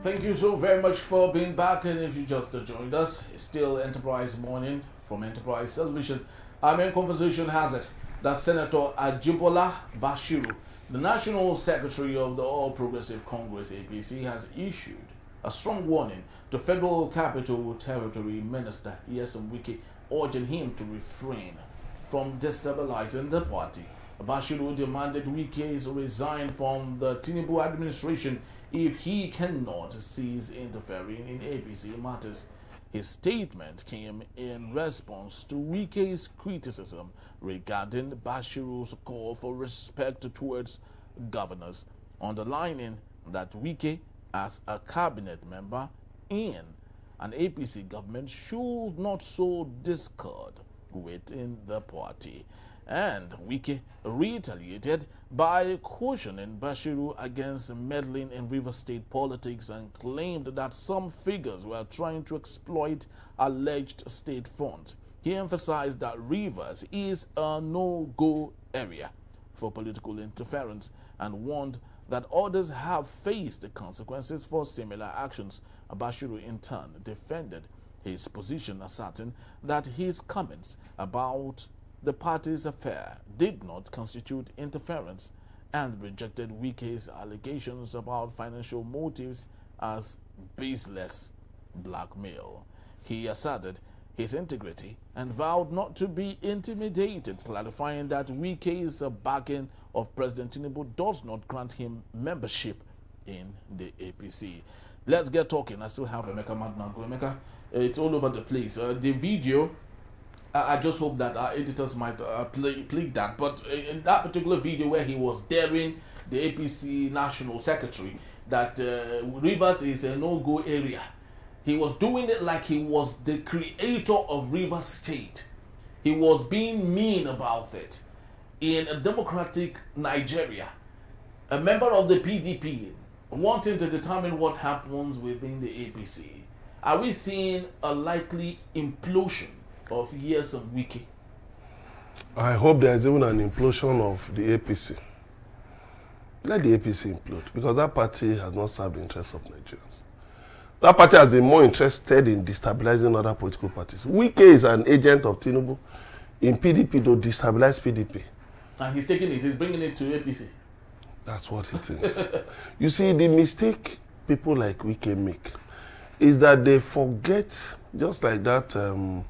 Thank you so very much for being back, and if you just joined us, it's still Enterprise Morning from Enterprise Television. Our main conversation has it that Senator Ajibola Basiru, the National Secretary of the All Progressive Congress APC, has issued a strong warning to Federal Capital Territory Minister Nyesom Wike, urging him to refrain from destabilizing the party. Basiru demanded Wike resign from the Tinubu administration if he cannot cease interfering in APC matters. His statement came in response to Wike's criticism regarding Basiru's call for respect towards governors, underlining that Wike, as a cabinet member in an APC government, should not sow discord within the party. And Wike retaliated by cautioning Basiru against meddling in Rivers State politics and claimed that some figures were trying to exploit alleged state funds. He emphasized that Rivers is a no-go area for political interference and warned that others have faced the consequences for similar actions. Basiru in turn defended his position, asserting that his comments about the party's affair did not constitute interference, and rejected Wike's allegations about financial motives as baseless blackmail. He asserted his integrity and vowed not to be intimidated, clarifying that Wike's backing of President Tinubu does not grant him membership in the APC. Let's get talking. I still have Emeka Madnago. Emeka, it's all over the place. The video, I just hope that our editors might play that. But in that particular video where he was daring the APC National Secretary that Rivers is a no-go area, he was doing it like he was the creator of Rivers State. He was being mean about it. In a democratic Nigeria, a member of the PDP wanting to determine what happens within the APC, are we seeing a likely implosion of Nyesom Wike? I hope there is even an implosion of the APC. Let the APC implode, because that party has not served the interests of Nigerians. That party has been more interested in destabilizing other political parties. Wike is an agent of Tinubu in PDP to destabilize PDP. And he's taking it, he's bringing it to APC. That's what it is. You see, the mistake people like Wike make is that they forget, just like that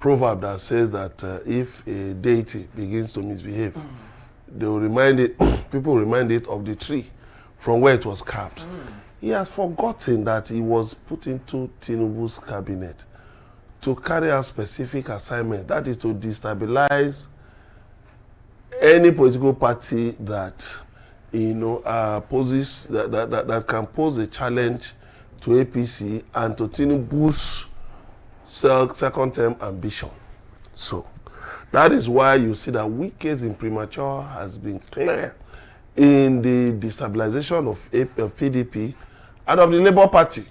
proverb that says that if a deity begins to misbehave, they will remind it, people remind it of the tree from where it was carved. He has forgotten that he was put into Tinubu's cabinet to carry out specific assignment, that is to destabilize any political party that poses that can pose a challenge to APC and to Tinubu's second term ambition. So that is why you see that Wike's imprimatur has been clear in the destabilization of PDP and of the Labour Party.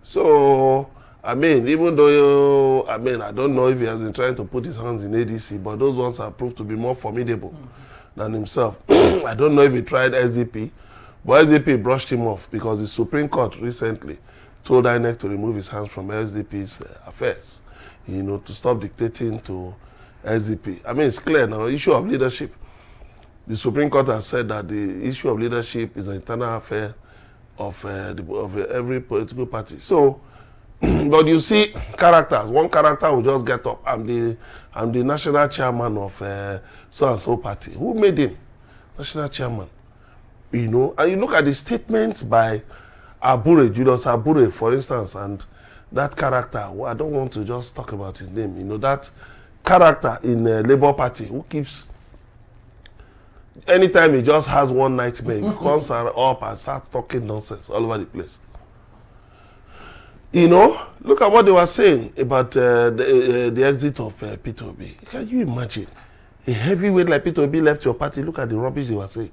So I mean, even though I don't know if he has been trying to put his hands in ADC, but those ones have proved to be more formidable than himself. I don't know if he tried SDP, but SDP brushed him off because the Supreme Court recently told INEC to remove his hands from SDP's affairs, to stop dictating to SDP. I mean, it's clear now, issue of leadership. The Supreme Court has said that the issue of leadership is an internal affair of every political party. So, but you see characters. One character will just get up. I'm the national chairman of so and so party. Who made him national chairman? And you look at the statements by Abure, Julius Abure, for instance, and that character. Well, I don't want to just talk about his name. That character in the Labour Party who keeps, anytime he just has one nightmare, he comes up and starts talking nonsense all over the place. Look at what they were saying about the exit of Peter Obi. Can you imagine? A heavyweight like Peter Obi left your party. Look at the rubbish they were saying.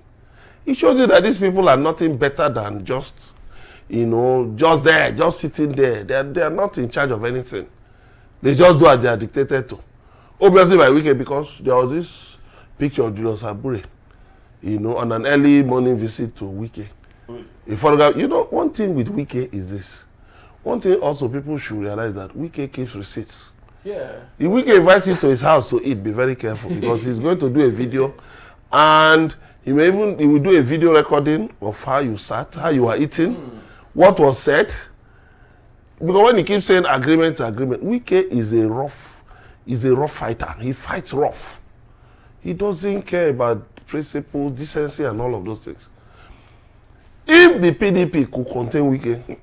It shows you that these people are nothing better than just there, just sitting there. They are not in charge of anything. They just do what they are dictated to. Obviously by Wike, because there was this picture of Julius Abure, on an early morning visit to Wike. A photograph, one thing with Wike is this. One thing also people should realize that Wike keeps receipts. Yeah. If Wike invites you to his house to eat, be very careful because he's going to do a video, and he will do a video recording of how you sat, how you were eating, what was said. Because when he keeps saying agreement, Wike is a rough fighter. He fights rough. He doesn't care about principle, decency, and all of those things. If the PDP could contain Wike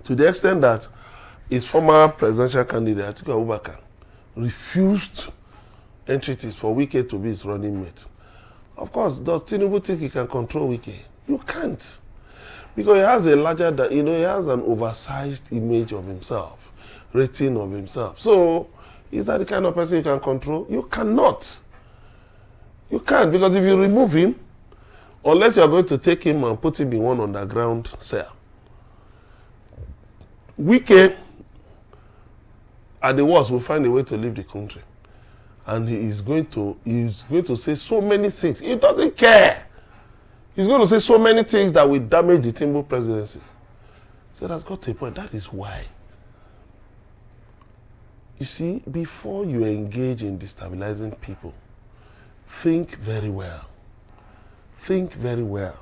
to the extent that his former presidential candidate, Atiku Abubakar, refused entreaties for Wike to be his running mate, of course, does Tinubu think he can control Wike? You can't. Because he has a larger, he has an oversized image of himself, rating of himself. So, is that the kind of person you can control? You cannot. You can't, because if you remove him, unless you are going to take him and put him in one underground cell, Wike, at the worst, will find a way to leave the country. And he is going to say so many things. He doesn't care. He's going to say so many things that will damage the Tinubu presidency. So that's got to a point. That is why. You see, before you engage in destabilizing people, think very well. Think very well.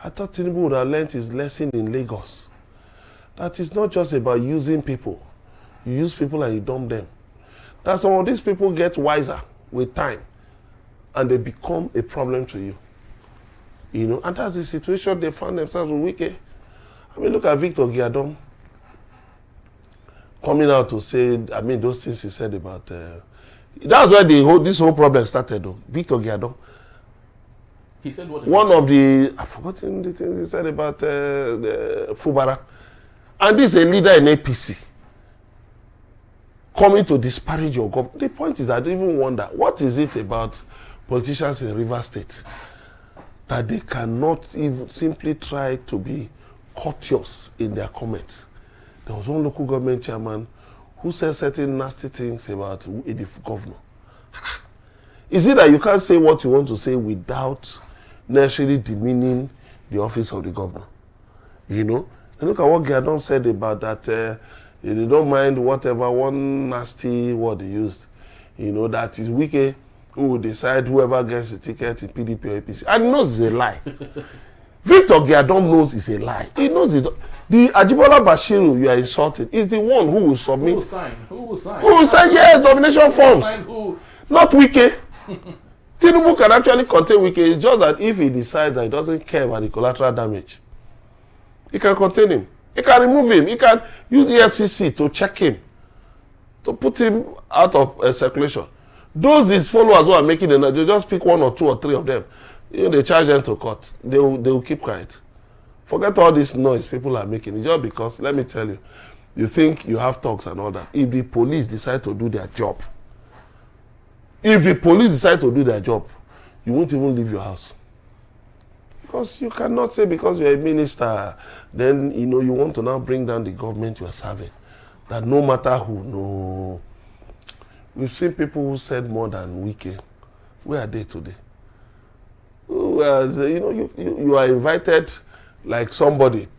I thought Tinubu would have learned his lesson in Lagos. That is not just about using people. You use people and you dump them. That some of these people get wiser with time and they become a problem to you. And that's the situation they found themselves with Wike. I mean, look at Victor Giadon coming out to say, those things he said about... that's where this whole problem started, though. Victor Giadon. He said what? One of the... I've forgotten the things he said about Fubara. And this is a leader in APC coming to disparage your government. The point is, I don't even wonder, what is it about politicians in Rivers State that they cannot even simply try to be courteous in their comments? There was one local government chairman who said certain nasty things about the governor. Is it that you can't say what you want to say without necessarily demeaning the office of the governor? And look at what Giadon said about that. They don't mind whatever one nasty word he used. That is Wike who will decide whoever gets the ticket in PDP or APC. And he knows it's a lie. Victor Giadon knows it's a lie. He knows it. The Ajibola Basiru you are insulting is the one who will submit. Who will sign? Who will sign? Yes, nomination forms. Not Wike. Tinubu can actually contain Wike. It's just that if he decides that he doesn't care about the collateral damage, he can contain him. He can remove him. He can use EFCC to check him, to put him out of circulation. Those his followers who are making it, they just pick 1 or 2 or 3 of them. They charge them to court. They will keep quiet. Forget all this noise people are making. It's just because, let me tell you, you think you have talks and all that. If the police decide to do their job, you won't even leave your house. Because you cannot say because you're a minister, then you want to now bring down the government you are serving. That no matter who, no. We've seen people who said more than Wike. Where are they today? You are invited, like somebody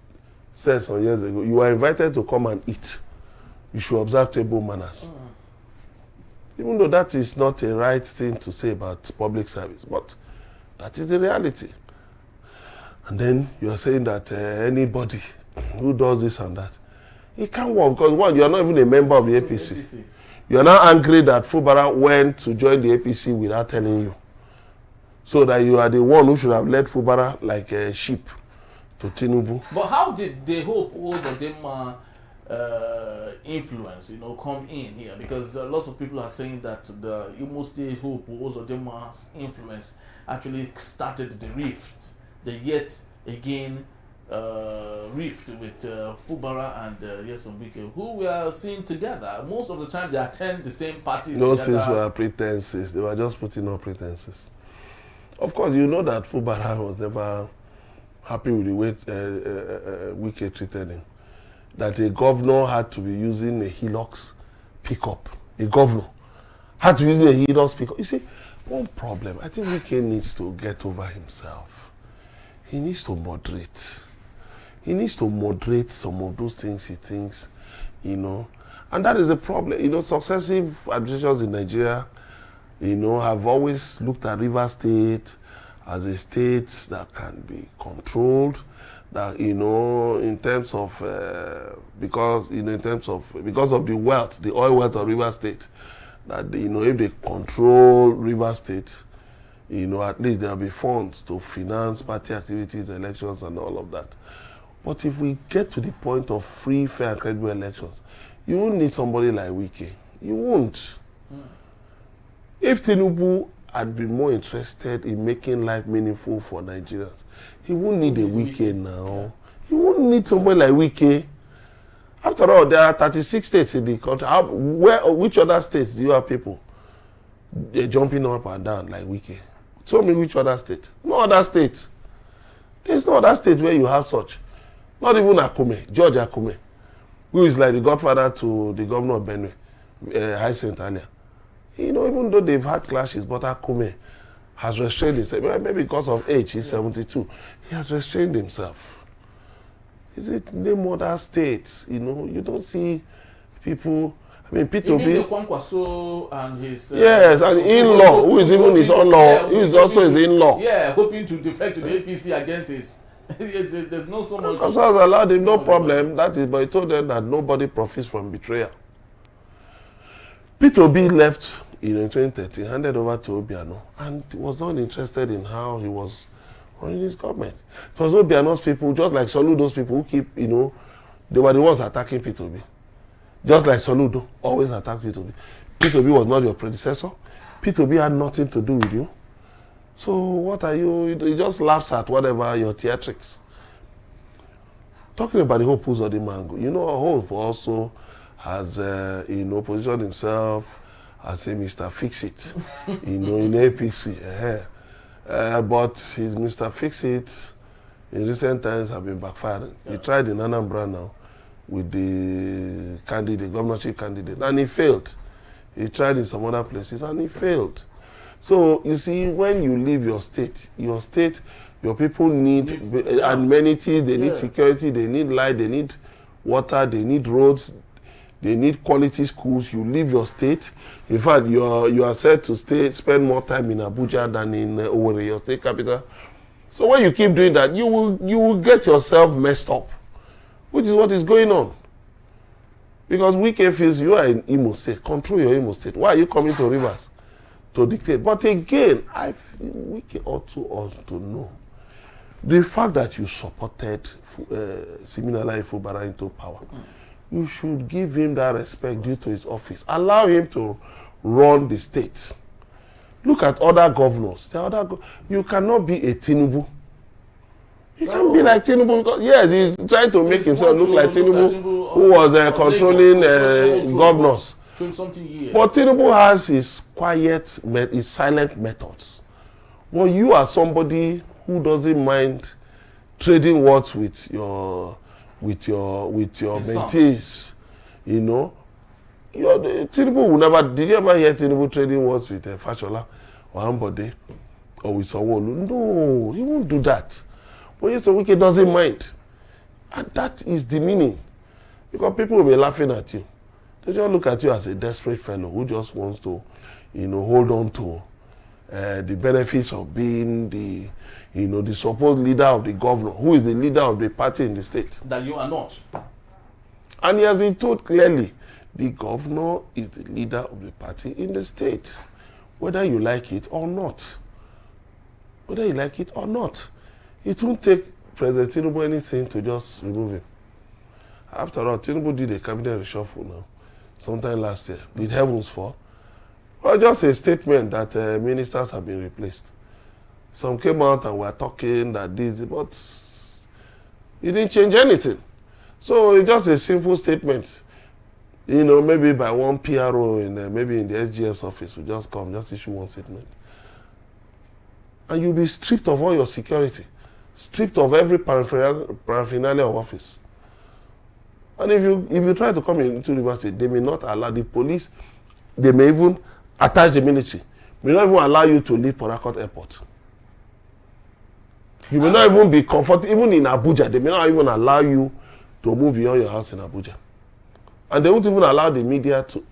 said some years ago, you are invited to come and eat. You should observe table manners. Even though that is not a right thing to say about public service, but that is the reality. And then you are saying that anybody who does this and that, it can't work because one, you are not even a member of the APC. You are now angry that Fubara went to join the APC without telling you. So that you are the one who should have led Fubara like a sheep to Tinubu. But how did the Hope Uzodinma influence, come in here? Because lots of people are saying that the Imo State Hope Uzodinma's influence actually started the rift. The yet again rift with Fubara and Nyesom Wike, who we are seeing together. Most of the time they attend the same party. Those things were pretenses. They were just putting on pretenses. Of course, you know that Fubara was never happy with the way Wike treated him. That a governor had to be using a Hilux pickup. A governor had to be using a Hilux pickup. You see, one problem, I think Wike needs to get over himself. He needs to moderate. he needs to moderate some of those things he thinks, and that is a problem. Successive administrations in Nigeria, have always looked at Rivers State as a state that can be controlled, that in terms of because of the wealth, the oil wealth of Rivers State, that if they control Rivers State, at least there will be funds to finance party activities, elections, and all of that. But if we get to the point of free, fair, and credible elections, you won't need somebody like Wike. You won't. If Tinubu had been more interested in making life meaningful for Nigerians, he won't need a Wike now. He won't need somebody like Wike. After all, there are 36 states in the country. Which other states do you have people they're jumping up and down like Wike? Tell me which other state. No other state. There's no other state where you have such. Not even Akume, George Akume, who is like the godfather to the governor of Benue, Hyacinth earlier. Even though they've had clashes, but Akume has restrained himself. Maybe because of age, he's 72. He has restrained himself. Is it name other states? You don't see people. P2B. Even the Kwankwaso and his... yes, and in-law, who is even his in-law, who is also his in-law. Yeah, hoping to defect to the APC against his... There's no so much... Because I allowed him, no problem. That is, but he told them that nobody profits from betrayal. P2B left in 2013, handed over to Obiano, and was not interested in how he was running his government. It was Obiano's people, just like Soludo's people, who keep, they were the ones attacking P2B. Just like Soludo always attacked P2B. P2B was not your predecessor. P2B had nothing to do with you. So what are you? He just laughs at whatever your theatrics. Talking about the Hope who's on the mango. Hope also has, positioned himself as a Mr. Fix-It, in APC. But his Mr. Fix-It in recent times have been backfiring. He tried in Anambra now with the candidate, governorship candidate, and he failed. He tried in some other places and he failed. So you see, when you leave your state, your people need amenities, they need security, they need light, they need water, they need roads, they need quality schools. You leave your state. In fact, you are said to spend more time in Abuja than in Owerri, your state capital. So when you keep doing that, you will get yourself messed up, which is what is going on. Because Wike feels you are in Imo State. Control your Imo State. Why are you coming to Rivers to dictate? But again, Wike ought to know the fact that you supported Siminala Ifubara into power. You should give him that respect due to his office. Allow him to run the state. Look at other governors. You cannot be a Tinubu. He can't be like Tinubu because, yes, he's trying to make himself look like Tinubu, who was controlling governors. But Tinubu has his quiet, his silent methods. Well, you are somebody who doesn't mind trading words with your mentees. Tinubu will never. Did you ever hear Tinubu trading words with Fashola or Ambode or with Sanwo-Olu? No, he won't do that. But Nyesom Wike doesn't mind. And that is the meaning. Because people will be laughing at you. They just look at you as a desperate fellow who just wants to, hold on to the benefits of being the supposed leader of the governor, who is the leader of the party in the state. That you are not. And he has been told clearly, the governor is the leader of the party in the state, whether you like it or not. Whether you like it or not. It won't take President Tinubu anything to just remove him. After all, Tinubu did a cabinet reshuffle now, sometime last year. Did heavens fall? Well, just a statement that ministers have been replaced. Some came out and were talking that this, but it didn't change anything. So it's just a simple statement. Maybe by one PRO maybe in the SGF's office will just come, just issue one statement. And you'll be stripped of all your security, stripped of every paraphernalia of office. And if you try to come into Rivers State, they may not allow the police, they may even attach the military, may not even allow you to leave Port Harcourt Airport. You may not even be comfortable. Even in Abuja, they may not even allow you to move beyond your house in Abuja. And they won't even allow the media to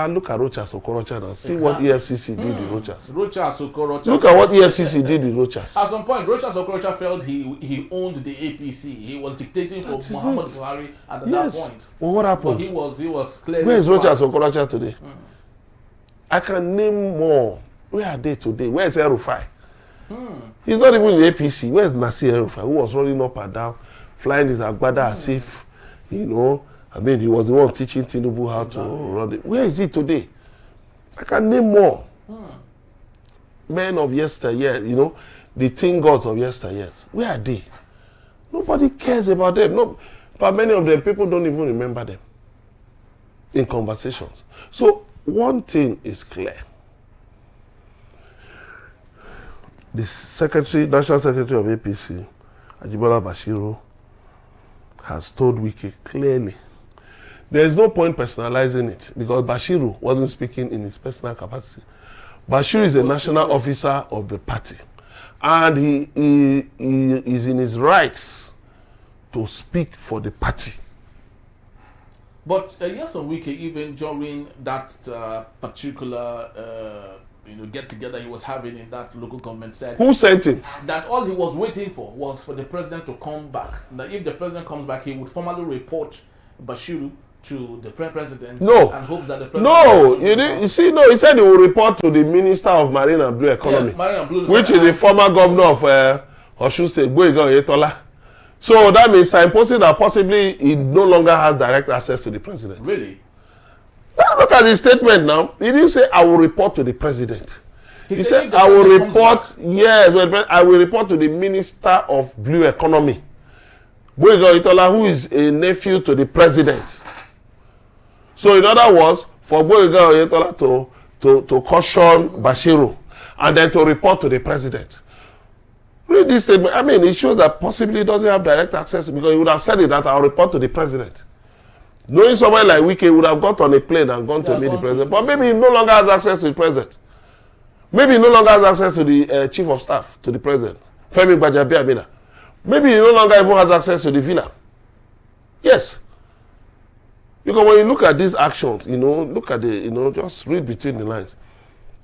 look at Rochas Okorocha and see what EFCC did with Rochas. Rochas Okorocha. Look at what EFCC did with Rochas. At some point, Rochas Okorocha felt he owned the APC. He was dictating for Muhammad Buhari at that point. Well, what happened? But he was clearly. Where is Rochas Okorocha today? I can name more. Where are they today? Where is El-Rufai? He's not even in the APC. Where is Nasir El-Rufai, who was running up and down, flying his agbada as if, you know, I mean, he was the one teaching Tinubu how to run it. Where is he today? I can name more. Men of yesteryear, you know, the teen gods of yesteryears. Where are they? Nobody cares about them. No, but many of them, people don't even remember them in conversations. So one thing is clear. The National Secretary of APC, Ajibola Basiru, has told Wike clearly. There is no point personalizing it because Basiru wasn't speaking in his personal capacity. Basiru is a national officer of the party, and he is in his rights to speak for the party. But Nyesom Wike, even during that particular get together he was having in that local government, said, who sent him? That all he was waiting for was for the president to come back. That if the president comes back, he would formally report Basiru to the president. No. And hopes that the president. No, you see, no, he said he will report to the Minister of Marine and Blue Economy, Marine and Blue which is the former governor of Osun State, Gboyega Oyetola. So that means signposting that possibly he no longer has direct access to the president. Really? Now look at his statement now. He didn't say, I will report to the president. He said, I will report, yes, I will report to the Minister of Blue Economy, Gboyega Oyetola, who is a nephew to the president. So in other words, for Gboyega Oyetola to caution Basiru and then to report to the president. Read this statement. I mean, it shows that possibly he doesn't have direct access because he would have said it that I'll report to the president. Knowing someone like Wike would have got on a plane and gone to meet the president. But maybe he no longer has access to the president. Maybe he no longer has access to the chief of staff, to the president. Femi Gbajabiamila. Maybe he no longer even has access to the villa. Yes. Because when you look at these actions, look at just read between the lines.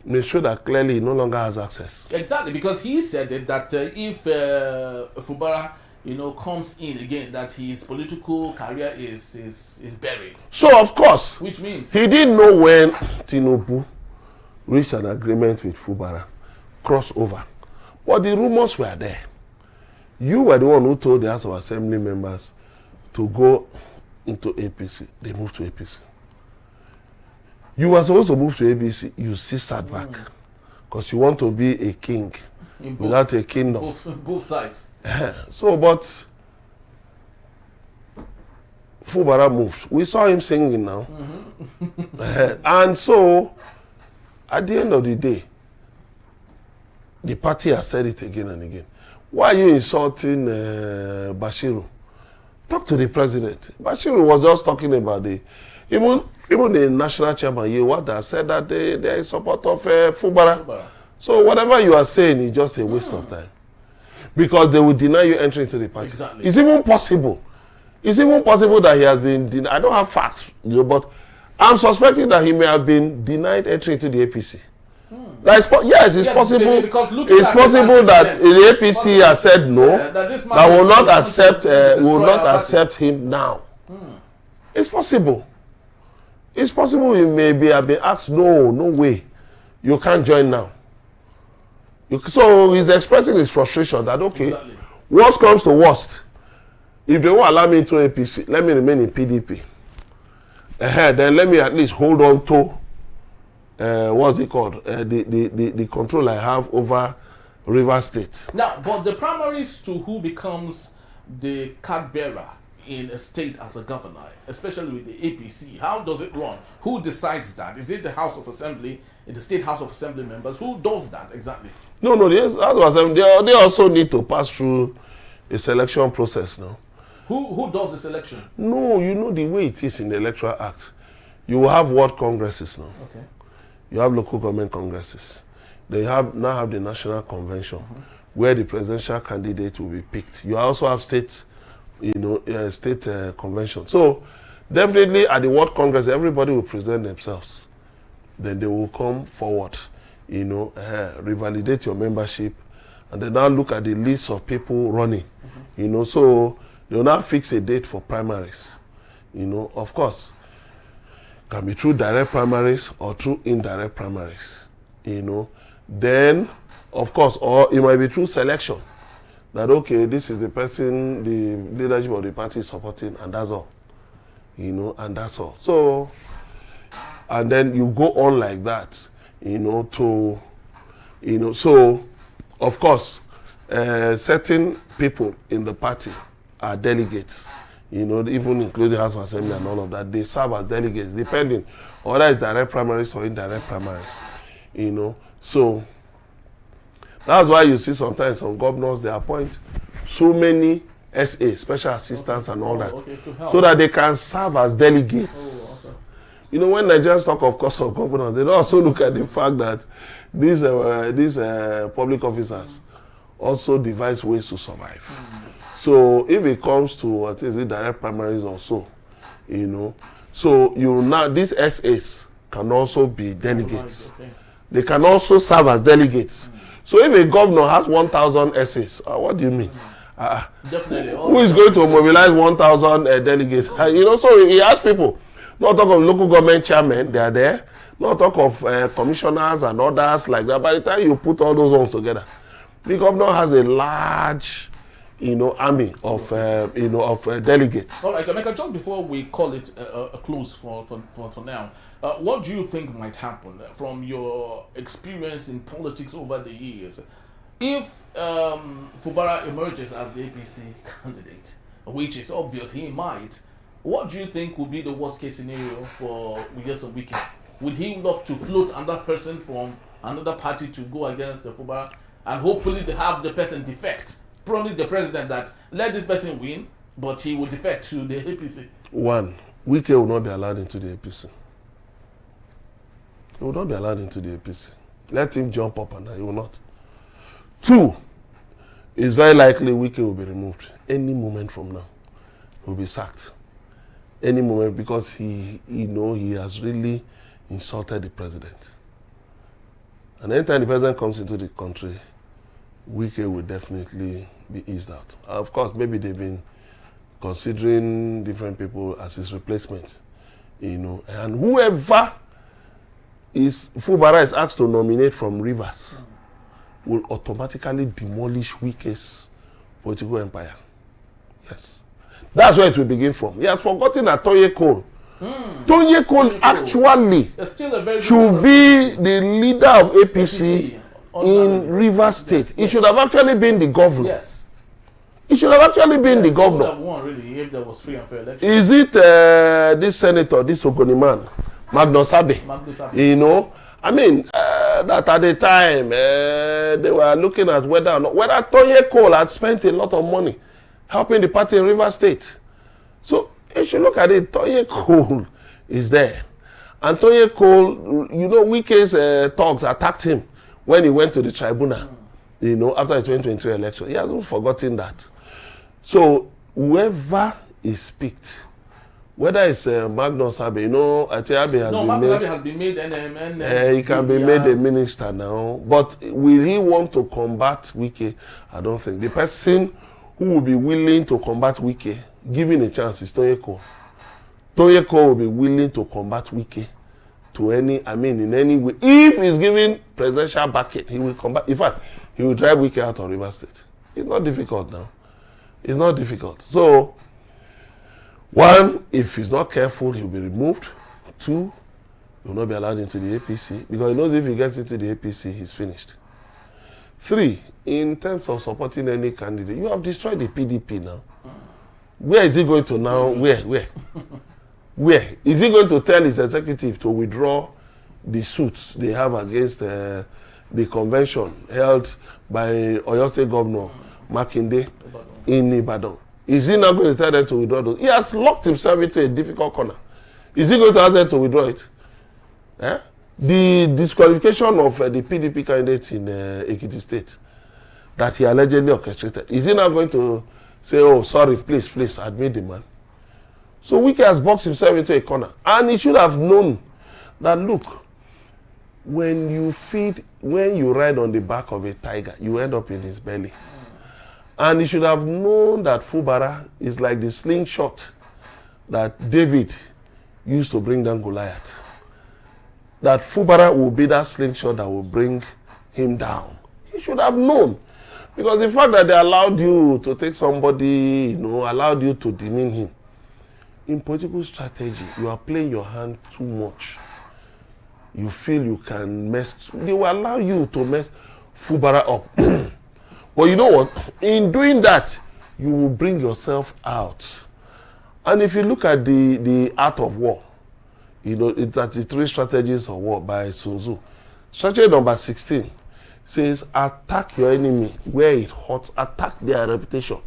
Make sure that clearly he no longer has access. Exactly, because he said it that if Fubara, comes in again, that his political career is buried. So of course, which means he didn't know when Tinubu reached an agreement with Fubara, crossover. But the rumors were there. You were the one who told the House of Assembly members to go into APC. They moved to APC. You were supposed to move to APC. You sat back because you want to be a king without a kingdom. Both sides. So, but Fubara moved. We saw him singing now. And so, at the end of the day, the party has said it again and again. Why are you insulting Basiru? Talk to the president. Basiru was just talking about even the national chairman, Yewada, said that they are in support of Fubara. So whatever you are saying is just a waste of time. Because they will deny you entry into the party. Exactly. It's even possible. It's even possible that he has been denied. I don't have facts, but I'm suspecting that he may have been denied entry into the APC. Yes, it's possible. It's possible that the APC has said no, that will not accept him now. It's possible. It's possible he maybe have been asked, no way, you can't join now. So he's expressing his frustration that, okay, worst comes to worst. If they won't allow me into APC, let me remain in PDP. Then let me at least hold on to, what's it called? The control I have over Rivers State. Now, but the primaries to who becomes the card bearer in a state as a governor, especially with the APC, how does it run? Who decides that? Is it the House of Assembly, the State House of Assembly members? Who does that exactly? No, the House of Assembly, they also need to pass through a selection process now. Who does the selection? No, you know the way it is in the Electoral Act. You will have ward congresses now. Okay. You have local government congresses. They now have the National Convention, where the presidential candidate will be picked. You also have state, state convention. So definitely at the World Congress, everybody will present themselves. Then they will come forward, revalidate your membership, and then now look at the list of people running. So they'll now fix a date for primaries. Of course, can be through direct primaries or through indirect primaries. Then, of course, or it might be through selection. That, okay, this is the person the leadership of the party is supporting, and that's all. And that's all. So, and then you go on like that, so, of course, certain people in the party are delegates, even including House of Assembly and all of that. They serve as delegates, depending on whether it's direct primaries or indirect primaries, So, that's why you see sometimes some governors, they appoint so many SA, special assistants, and all that, so that they can serve as delegates. When Nigerians talk, of course, of governors, they also look at the fact that these public officers also devise ways to survive. So if it comes to what is it, direct primaries or so, so now these SAs can also be delegates. They can also serve as delegates. So if a governor has 1,000 SAs, what do you mean? Definitely. Who is going to mobilize 1,000 delegates? So he has people. Not talk of local government chairmen, they are there. Not talk of commissioners and others like that. By the time you put all those ones together, the governor has a large, army of, delegates. All right, Jamaica, just before we call it a close for now, what do you think might happen from your experience in politics over the years? If Fubara emerges as the APC candidate, which is obvious he might, what do you think would be the worst case scenario for Nyesom Wike? Would he love to float another person from another party to go against the Fubara and hopefully they have the person defect? Promise the president that let this person win, but he will defect to the APC. One, Wike will not be allowed into the APC. He will not be allowed into the APC. Let him jump up and down, he will not. Two, it's very likely Wike will be removed any moment from now. He will be sacked any moment because he has really insulted the president. And anytime the president comes into the country, Wike will definitely be eased out. Of course, maybe they've been considering different people as his replacement, and whoever Fubara is asked to nominate from Rivers will automatically demolish Wike's political empire. Yes. That's where it will begin from. He has forgotten that Toye Cole. Toye Cole actually should be the leader of APC in Rivers State. He should have actually been the governor. Yes. He should have actually been the governor. He would have won, really, if there was free and fair election. Is it this senator, this Ogoni man, Magnus Abe? I mean, that at the time, they were looking at whether Toye Cole had spent a lot of money helping the party in Rivers State. So, if you look at it, Toye Cole is there. And Toye Cole, Wike's thugs attacked him when he went to the tribunal, after the 2023 election. He hasn't forgotten that. So, whoever is picked, whether it's Magnus Abe, Ati Abe has been made he can be made a minister now. But will he want to combat Wike? I don't think. The person who will be willing to combat Wike, given a chance, is Toye Cole. Toye Cole will be willing to combat Wike in any way. If he's given presidential backing, he will combat. In fact, he will drive Wike out of Rivers State. It's not difficult now. It's not difficult. So, one, if he's not careful, he'll be removed. Two, he will not be allowed into the APC because he knows if he gets into the APC, he's finished. Three, in terms of supporting any candidate, you have destroyed the PDP now. Where is he going to now? Where? Where? Is he going to tell his executive to withdraw the suits they have against the convention held by Oyo State Governor Makinde in Ibadan? Is he not going to tell them to withdraw those? He has locked himself into a difficult corner. Is he going to ask them to withdraw it? The disqualification of the PDP candidates in Ekiti State, that he allegedly orchestrated, is he now going to say, oh, sorry, please, admit the man? So Wike has boxed himself into a corner. And he should have known that, look, when you ride on the back of a tiger, you end up in his belly. And he should have known that Fubara is like the slingshot that David used to bring down Goliath. That Fubara will be that slingshot that will bring him down. He should have known. Because the fact that they allowed you to take somebody, allowed you to demean him, in political strategy, you are playing your hand too much. You feel you can mess, they will allow you to mess Fubara up. But you know what? In doing that, you will bring yourself out. And if you look at the art of war, it's 33 strategies of war by Sun Tzu. Strategy number 16 says, attack your enemy where it hurts, attack their reputation,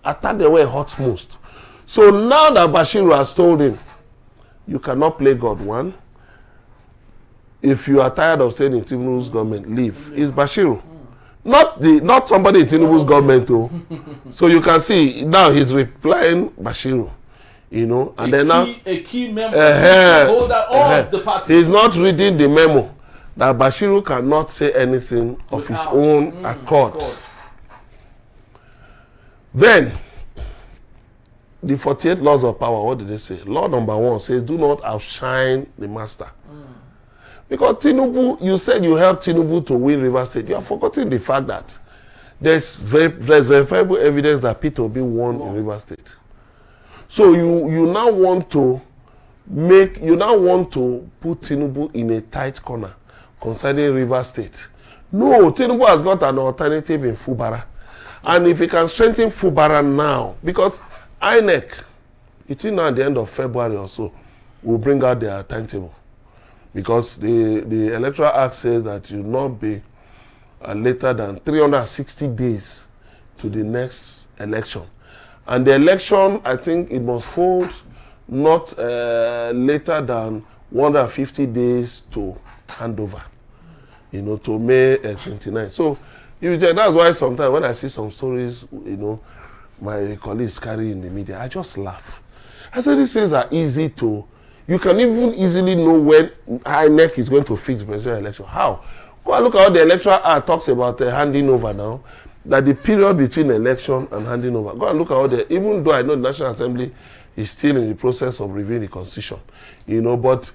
attack them where it hurts most. So now that Basiru has told him, you cannot play God one. If you are tired of staying in Tinubu's government, leave. It's Basiru. Not somebody in Tinubu's government too. So you can see now he's replying Basiru. And then now a key member, holder of the party. He's not reading the memo that Basiru cannot say anything of his own accord. Then the 48 laws of power, what did they say? Law number 1 says, do not outshine the master. Because Tinubu, you said you helped Tinubu to win Rivers State. You have forgotten the fact that there's verifiable evidence that Peter Obi won in Rivers State. So you now want to put Tinubu in a tight corner concerning Rivers State. No, Tinubu has got an alternative in Fubara. And if he can strengthen Fubara now, because INEC, between now and the end of February or so, will bring out their timetable. Because the Electoral Act says that you will not be later than 360 days to the next election. And the election, I think it must hold not later than 150 days to handover, to May 29. So that's why sometimes when I see some stories, my colleagues carry in the media, I just laugh. I say these things are easy to, you can even easily know when INEC is going to fix the presidential election. How? Go and look at how the Electoral Act talks about handing over now, that the period between election and handing over. Go and look at how even though I know the National Assembly is still in the process of reviewing the Constitution, but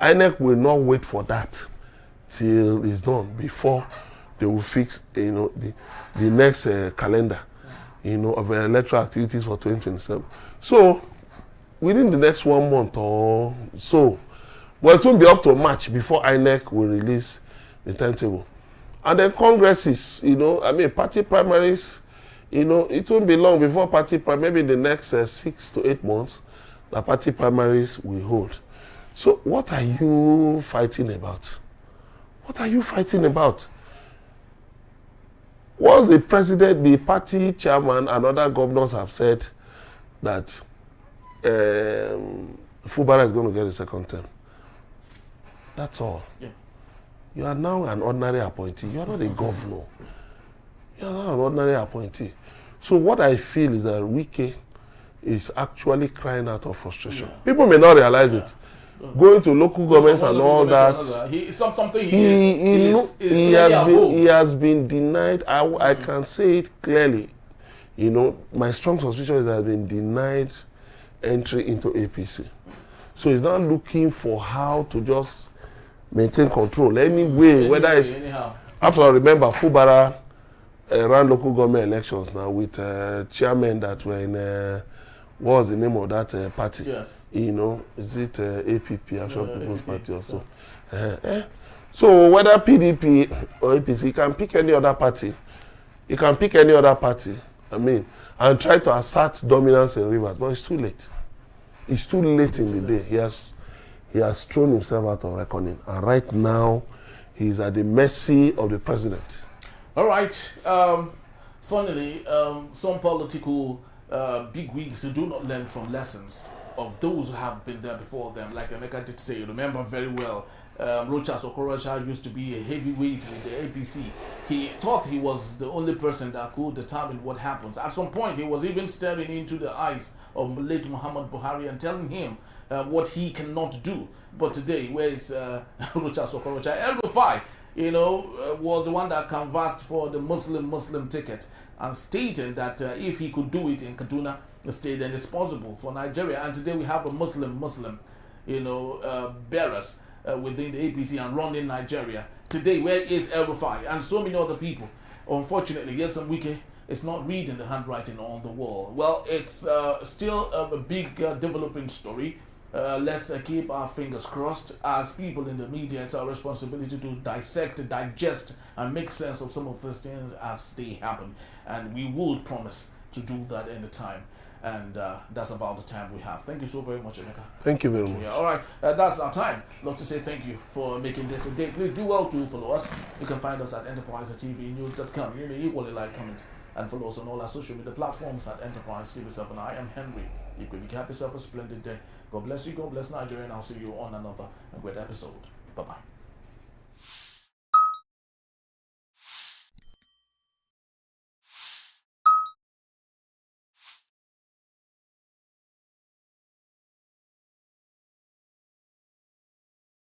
INEC will not wait for that till it's done before they will fix, the next calendar, of electoral activities for 2027. So, within the next 1 month or so, but it won't be up to March before INEC will release the timetable. And then congresses, party primaries, it won't be long before maybe the next 6 to 8 months, the party primaries will hold. So what are you fighting about? What are you fighting about? Once the president, the party chairman, and other governors have said that Fubara is going to get a second term, that's all. Yeah. You are now an ordinary appointee. You are not a governor. You are now an ordinary appointee. So what I feel is that Wike is actually crying out of frustration. Yeah. People may not realize it. Going to local governments and all that. He has been denied. I can say it clearly. My strong suspicion is that he has been denied entry into APC. So he's not looking for how to just maintain control anyway, whether it's after all, remember Fubara ran local government elections now with chairmen that were in what was the name of that party? Yes. Is it APP, Action People's Party or so? So whether PDP or APC, he can pick any other party. And try to assert dominance in Rivers, but it's too late. It's too late in the day. He has thrown himself out of reckoning, and right now he is at the mercy of the president. All right. Funnily, some political bigwigs do not learn from lessons of those who have been there before them. Like Emeka did say, remember very well Rochas Okorocha used to be a heavyweight with the APC. He thought he was the only person that could determine what happens. At some point, he was even staring into the eyes of late Muhammad Buhari and telling him what he cannot do. But today, where is Rochas Okorocha? El-Rufai, was the one that canvassed for the Muslim ticket and stating that if he could do it in Kaduna State, then it's possible for Nigeria. And today we have a Muslim, bearers within the APC and running Nigeria. Today, where is El-Rufai and so many other people? Unfortunately, Nyesom Wike is not reading the handwriting on the wall. Well, it's still a big developing story. Let's keep our fingers crossed. As people in the media, it's our responsibility to dissect, digest, and make sense of some of these things as they happen. And we will promise to do that any time. And that's about the time we have. Thank you so very much, Emeka. Thank you very much. Yeah, all right, that's our time. Love to say thank you for making this a day. Please do well to follow us. You can find us at enterprisetvnews.com. You may equally like, comment, and follow us on all our social media platforms at Enterprise TV7. I am Henry. You could have yourself a splendid day. God bless you. God bless Nigeria. And I'll see you on another great episode. Bye-bye.